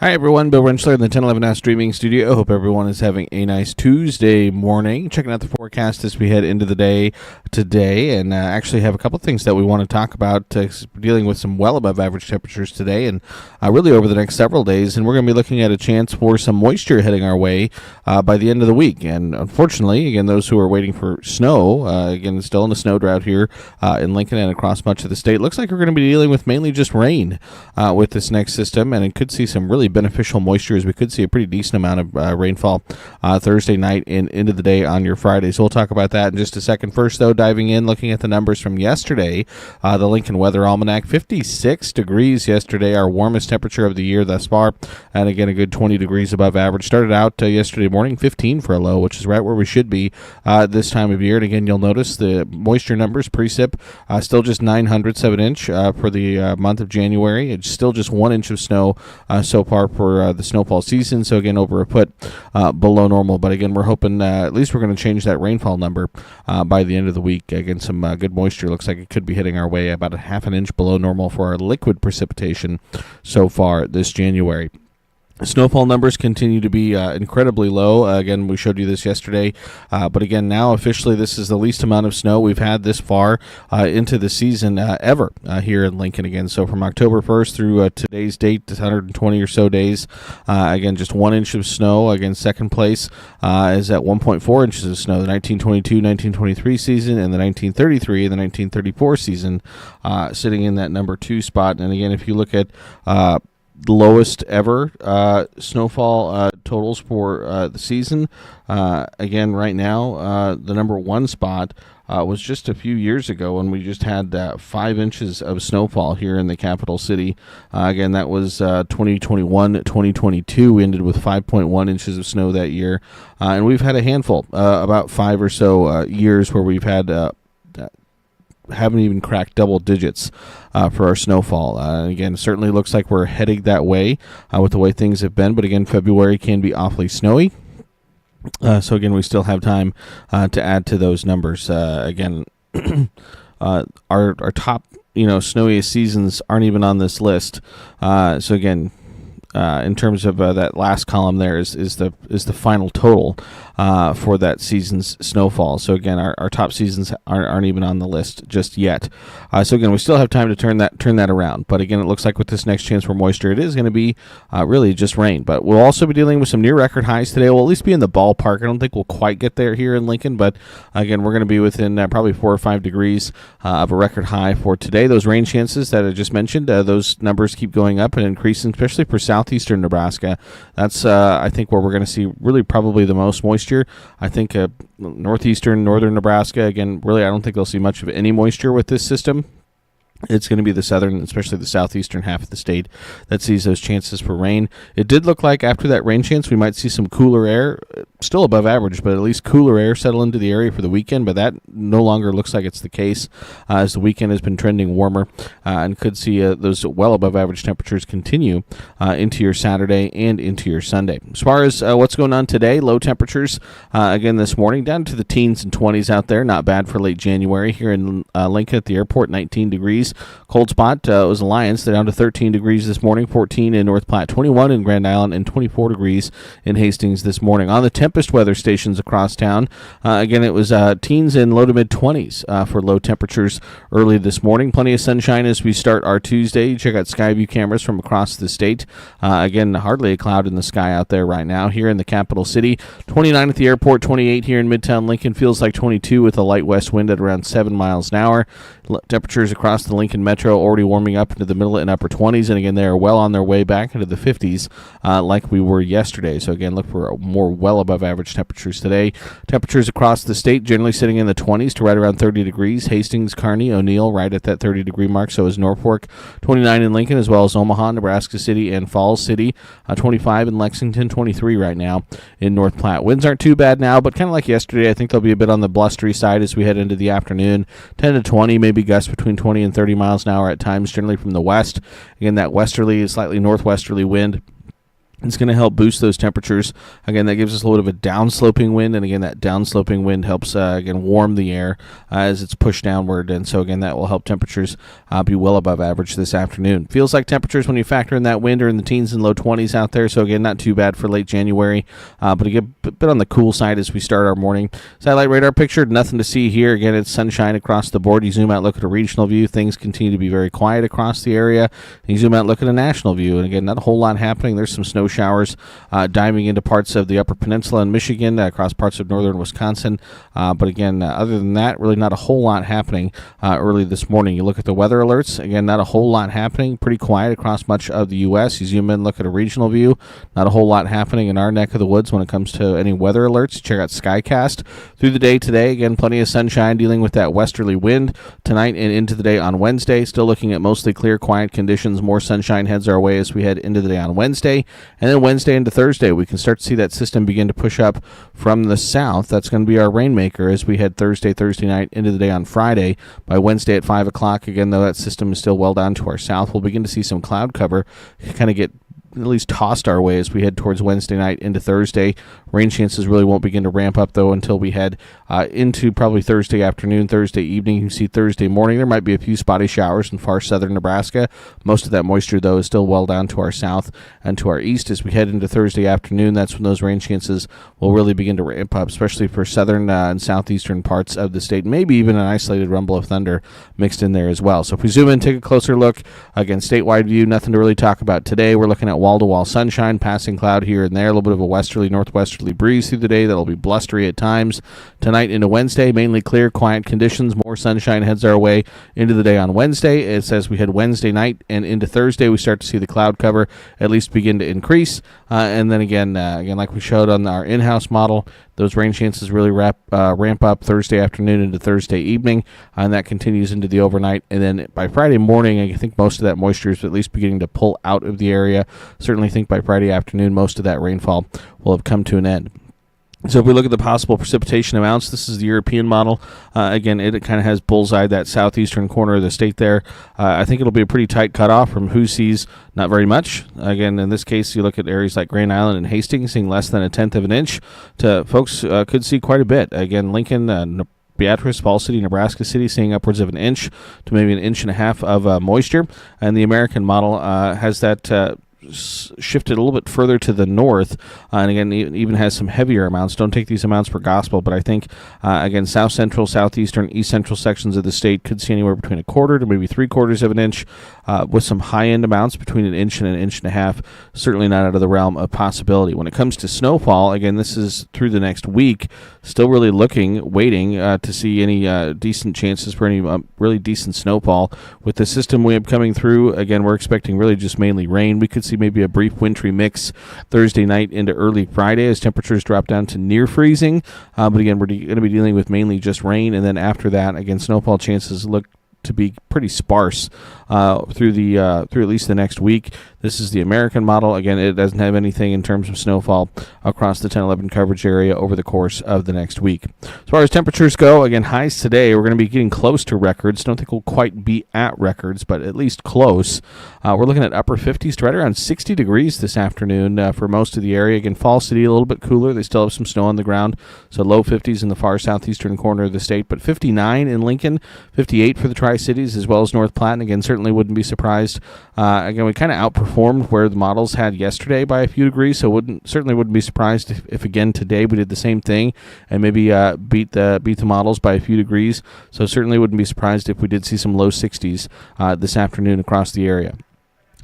Hi everyone, Bill Rentschler in the 1011 Now Streaming Studio. Hope everyone is having a nice Tuesday morning. Checking out the forecast as we head into the day today, and actually have a couple things that we want to talk about, dealing with some well above average temperatures today and really over the next several days. And we're going to be looking at a chance for some moisture heading our way by the end of the week. And unfortunately, again, those who are waiting for snow, again, still in the snow drought here in Lincoln and across much of the state, looks like we're going to be dealing with mainly just rain with this next system, and it could see some really beneficial moisture as we could see a pretty decent amount of rainfall Thursday night and into the day on your Friday. So we'll talk about that in just a second. First, though, diving in, looking at the numbers from yesterday, the Lincoln Weather Almanac, 56 degrees yesterday, our warmest temperature of the year thus far, and again, a good 20 degrees above average. Started out yesterday morning, 15 for a low, which is right where we should be this time of year. And again, you'll notice the moisture numbers, precip, still just 900ths of an inch for the month of January. It's still just 1 inch of snow so far for the snowfall season, so again over a foot below normal. But again, we're hoping at least we're going to change that rainfall number by the end of the week. Again, some good moisture. Looks like it could be hitting our way about a half an inch below normal for our liquid precipitation so far this January. Snowfall numbers continue to be incredibly low. Again, we showed you this yesterday, but again, now officially this is the least amount of snow we've had this far into the season ever here in Lincoln. Again, so from October 1st through today's date, 120 or so days, again, just 1 inch of snow. Again, second place is at 1.4 inches of snow. The 1922-1923 season and the 1933 and the 1934 season sitting in that number 2 spot. And again, if you look at lowest ever snowfall totals for the season. Again, right now, the number 1 spot was just a few years ago when we just had 5 inches of snowfall here in the capital city. Again, that was 2021-2022. We ended with 5.1 inches of snow that year. And we've had a handful, about 5 or so years where we've had haven't even cracked double digits for our snowfall. Again, certainly looks like we're heading that way with the way things have been. But again, February can be awfully snowy. So again, we still have time to add to those numbers. Again, our top snowiest seasons aren't even on this list. So again, in terms of that last column there is the final total for that season's snowfall. So again, our top seasons aren't even on the list just yet. So again, we still have time to turn that around. But again, it looks like with this next chance for moisture, it is going to be really just rain. But we'll also be dealing with some near record highs today. We'll at least be in the ballpark. I don't think we'll quite get there here in Lincoln, but again, we're going to be within probably 4 or 5 degrees of a record high for today. Those rain chances that I just mentioned, those numbers keep going up and increasing, especially for southeastern Nebraska. That's I think where we're going to see really probably the most moisture. I think northeastern, northern Nebraska, again, really I don't think they'll see much of any moisture with this system. It's going to be the southern, especially the southeastern half of the state that sees those chances for rain. It did look like after that rain chance we might see some cooler air, still above average, but at least cooler air settle into the area for the weekend, but that no longer looks like it's the case as the weekend has been trending warmer and could see those well above average temperatures continue into your Saturday and into your Sunday. As far as what's going on today, low temperatures again this morning down to the teens and 20s out there, not bad for late January. Here in Lincoln at the airport, 19 degrees. Cold spot was Alliance. They're down to 13 degrees this morning, 14 in North Platte, 21 in Grand Island, and 24 degrees in Hastings this morning. On the Tempest weather stations across town, again, it was teens in low to mid-20s for low temperatures early this morning. Plenty of sunshine as we start our Tuesday. Check out Skyview cameras from across the state. Again, hardly a cloud in the sky out there right now. Here in the capital city, 29 at the airport, 28 here in Midtown Lincoln. Feels like 22 with a light west wind at around 7 miles an hour. Temperatures across the Lincoln Metro already warming up into the middle and upper 20s, and again, they are well on their way back into the 50s like we were yesterday. So again, look for more well above average temperatures today. Temperatures across the state generally sitting in the 20s to right around 30 degrees. Hastings, Kearney, O'Neill right at that 30 degree mark. So is Norfolk, 29 in Lincoln, as well as Omaha, Nebraska City, and Falls City, 25 in Lexington, 23 right now in North Platte. Winds aren't too bad now, but kind of like yesterday, I think they'll be a bit on the blustery side as we head into the afternoon. 10 to 20, maybe gusts between 20 and 30 miles an hour at times, generally from the west. Again, that westerly, slightly northwesterly wind It's going to help boost those temperatures. Again, that gives us a little bit of a downsloping wind, and again, that downsloping wind helps again warm the air as it's pushed downward, and so again, that will help temperatures be well above average this afternoon. Feels like temperatures when you factor in that wind are in the teens and low 20s out there, so again, not too bad for late January, but again, a bit on the cool side as we start our morning. Satellite radar picture, nothing to see here. Again, it's sunshine across the board. You zoom out, look at a regional view, things continue to be very quiet across the area. And you zoom out, look at a national view, and again, not a whole lot happening. There's some snow showers diving into parts of the upper peninsula in Michigan, across parts of northern Wisconsin. But again, other than that, really not a whole lot happening early this morning. You look at the weather alerts, again, not a whole lot happening. Pretty quiet across much of the U.S. You zoom in, look at a regional view, not a whole lot happening in our neck of the woods when it comes to any weather alerts. Check out Skycast through the day today. Again, plenty of sunshine, dealing with that westerly wind tonight and into the day on Wednesday. Still looking at mostly clear, quiet conditions. More sunshine heads our way as we head into the day on Wednesday. And then Wednesday into Thursday, we can start to see that system begin to push up from the south. That's going to be our rainmaker as we head Thursday night into the day on Friday. By Wednesday at 5 o'clock, again, though that system is still well down to our south, we'll begin to see some cloud cover kind of get at least tossed our way as we head towards Wednesday night into Thursday. Rain chances really won't begin to ramp up, though, until we head into probably Thursday afternoon, Thursday evening. You can see Thursday morning there might be a few spotty showers in far southern Nebraska. Most of that moisture, though, is still well down to our south and to our east. As we head into Thursday afternoon, that's when those rain chances will really begin to ramp up, especially for southern and southeastern parts of the state. Maybe even an isolated rumble of thunder mixed in there as well. So if we zoom in, take a closer look, again, statewide view, nothing to really talk about today. We're looking at wall-to-wall sunshine, passing cloud here and there, a little bit of a westerly, northwesterly breeze through the day that'll be blustery at times. Tonight into Wednesday, mainly clear, quiet conditions. More sunshine heads our way into the day on Wednesday. It says we head Wednesday night and into Thursday, we start to see the cloud cover at least begin to increase. And then again, like we showed on our in-house model, those rain chances really ramp up Thursday afternoon into Thursday evening, and that continues into the overnight. And then by Friday morning, I think most of that moisture is at least beginning to pull out of the area. Certainly think by Friday afternoon, most of that rainfall will have come to an end. So if we look at the possible precipitation amounts, this is the European model. Again, it kind of has bullseye that southeastern corner of the state there. I think it'll be a pretty tight cutoff from who sees not very much. Again, in this case, you look at areas like Grand Island and Hastings seeing less than 1/10 of an inch to folks could see quite a bit. Again, Lincoln, Beatrice, Falls City, Nebraska City seeing upwards of 1 inch to maybe 1.5 inches of moisture. And the American model has that shifted a little bit further to the north, and again, even has some heavier amounts. Don't take these amounts for gospel, but I think, again, south central, southeastern, east central sections of the state could see anywhere between 1/4 to maybe 3/4 of an inch, with some high-end amounts between 1 inch and 1.5 inches. Certainly not out of the realm of possibility. When it comes to snowfall, again, this is through the next week, still really waiting to see any decent chances for any really decent snowfall. With the system we have coming through, again, we're expecting really just mainly rain. We could see maybe a brief wintry mix Thursday night into early Friday as temperatures drop down to near freezing. But again, we're going to be dealing with mainly just rain, and then after that, again, snowfall chances look to be pretty sparse through at least the next week. This is the American model. Again, it doesn't have anything in terms of snowfall across the 10-11 coverage area over the course of the next week. As far as temperatures go, again, highs today, we're going to be getting close to records. Don't think we'll quite be at records, but at least close. We're looking at upper 50s to right around 60 degrees this afternoon for most of the area. Again, Falls City a little bit cooler. They still have some snow on the ground, so low 50s in the far southeastern corner of the state, but 59 in Lincoln, 58 for the Tri-Cities, as well as North Platte. And again, certainly wouldn't be surprised. Again, we kind of outperformed where the models had yesterday by a few degrees, so certainly wouldn't be surprised if again today we did the same thing and maybe beat the models by a few degrees. So certainly wouldn't be surprised if we did see some low 60s this afternoon across the area.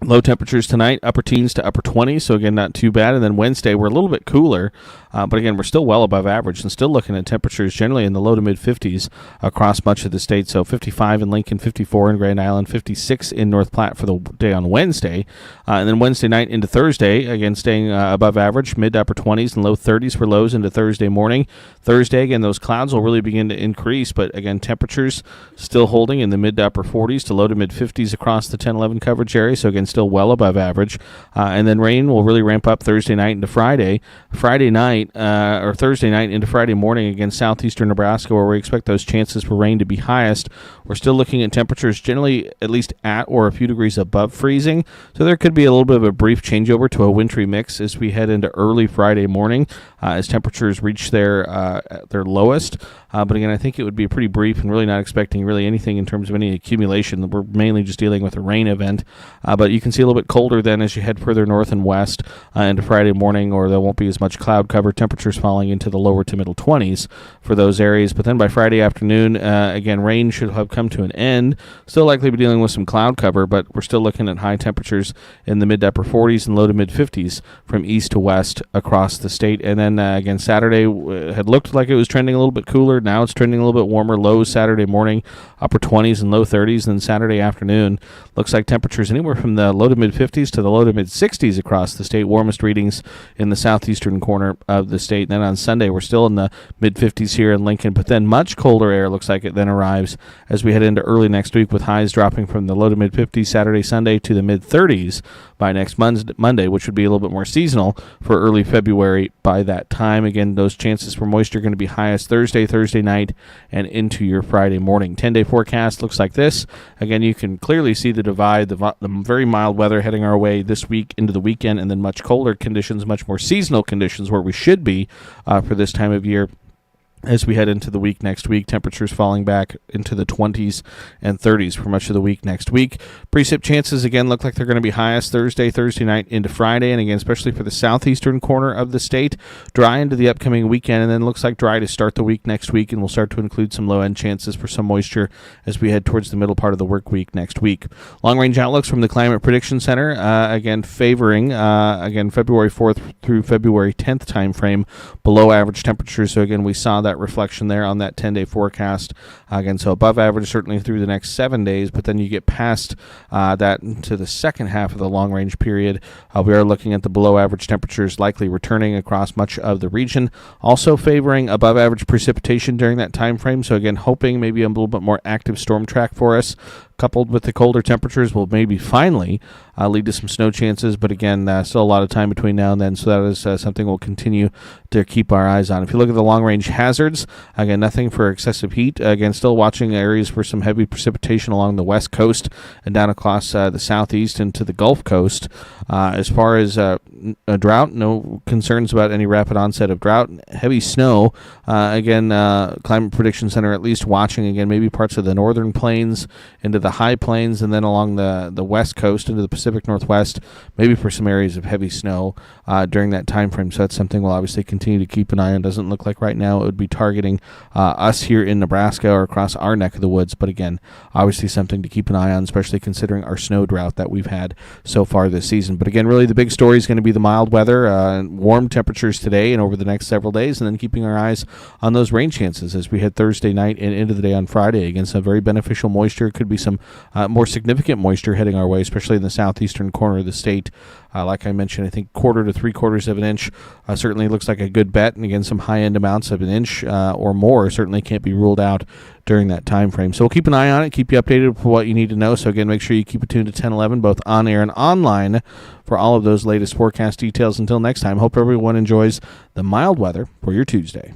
Low temperatures tonight, upper teens to upper 20s, so again, not too bad. And then Wednesday, we're a little bit cooler, but again, we're still well above average and still looking at temperatures generally in the low to mid 50s across much of the state. So 55 in Lincoln, 54 in Grand Island, 56 in North Platte for the day on Wednesday. And then Wednesday night into Thursday, again, staying above average, mid to upper 20s and low 30s for lows into Thursday morning. Thursday, again, those clouds will really begin to increase, but again, temperatures still holding in the mid to upper 40s to low to mid 50s across the 10-11 coverage area. So again, still well above average. And then rain will really ramp up Thursday night into Friday. Thursday night into Friday morning against southeastern Nebraska, where we expect those chances for rain to be highest. We're still looking at temperatures generally at least at or a few degrees above freezing. So there could be a little bit of a brief changeover to a wintry mix as we head into early Friday morning as temperatures reach their lowest. But again, I think it would be pretty brief and really not expecting really anything in terms of any accumulation. We're mainly just dealing with a rain event. But you can see a little bit colder then as you head further north and west into Friday morning, or there won't be as much cloud cover. Temperatures falling into the lower to middle 20s for those areas. But then by Friday afternoon, again, rain should have come to an end. Still likely be dealing with some cloud cover, but we're still looking at high temperatures in the mid to upper 40s and low to mid 50s from east to west across the state. And then again, Saturday had looked like it was trending a little bit cooler. Now it's trending a little bit warmer. Lows Saturday morning, upper 20s and low 30s. And then Saturday afternoon looks like temperatures anywhere from the low to mid 50s to the low to mid 60s across the state. Warmest readings in the southeastern corner of the state. And then on Sunday, we're still in the mid 50s here in Lincoln, but then much colder air looks like it then arrives as we head into early next week, with highs dropping from the low to mid 50s Saturday, Sunday to the mid 30s by next Monday, which would be a little bit more seasonal for early February by that time. Again, those chances for moisture are going to be highest Thursday night, and into your Friday morning. 10-day forecast looks like this. Again, you can clearly see the divide, the very mild weather heading our way this week into the weekend, and then much colder conditions, much more seasonal conditions where we should be for this time of year. As we head into the week next week, temperatures falling back into the 20s and 30s for much of the week next week. Precip chances, again, look like they're going to be highest Thursday night into Friday, and again, especially for the southeastern corner of the state, dry into the upcoming weekend, and then looks like dry to start the week next week, and we'll start to include some low-end chances for some moisture as we head towards the middle part of the work week next week. Long-range outlooks from the Climate Prediction Center, again, favoring, February 4th through February 10th time frame, below average temperatures. So again, we saw that reflection there on that 10-day forecast. Again, so above average certainly through the next 7 days, but then you get past that into the second half of the long-range period. We are looking at the below-average temperatures likely returning across much of the region, also favoring above-average precipitation during that time frame. So again, hoping maybe a little bit more active storm track for us, coupled with the colder temperatures, will maybe finally lead to some snow chances. But again, still a lot of time between now and then, so that is something we'll continue to keep our eyes on. If you look at the long-range hazards, again, nothing for excessive heat. Again, still watching areas for some heavy precipitation along the west coast and down across the southeast into the Gulf Coast. As far as a drought, no concerns about any rapid onset of drought. Heavy snow, Climate Prediction Center at least watching, again, maybe parts of the northern plains into the high plains, and then along the west coast into the Pacific Northwest, maybe for some areas of heavy snow during that time frame. So that's something we'll obviously continue to keep an eye on. Doesn't look like right now it would be targeting us here in Nebraska or across our neck of the woods, but again, obviously something to keep an eye on, especially considering our snow drought that we've had so far this season. But again, really the big story is going to be the mild weather, warm temperatures today and over the next several days, and then keeping our eyes on those rain chances as we head Thursday night and into the day on Friday. Again, some very beneficial moisture. Could be some more significant moisture heading our way, especially in the southeastern corner of the state. Like I mentioned, I think 1/4 to 3/4 of an inch certainly looks like a good bet. And again, some high-end amounts of an inch or more certainly can't be ruled out during that time frame. So we'll keep an eye on it, keep you updated for what you need to know. So again, make sure you keep it tuned to 1011, both on air and online, for all of those latest forecast details. Until next time, hope everyone enjoys the mild weather for your Tuesday.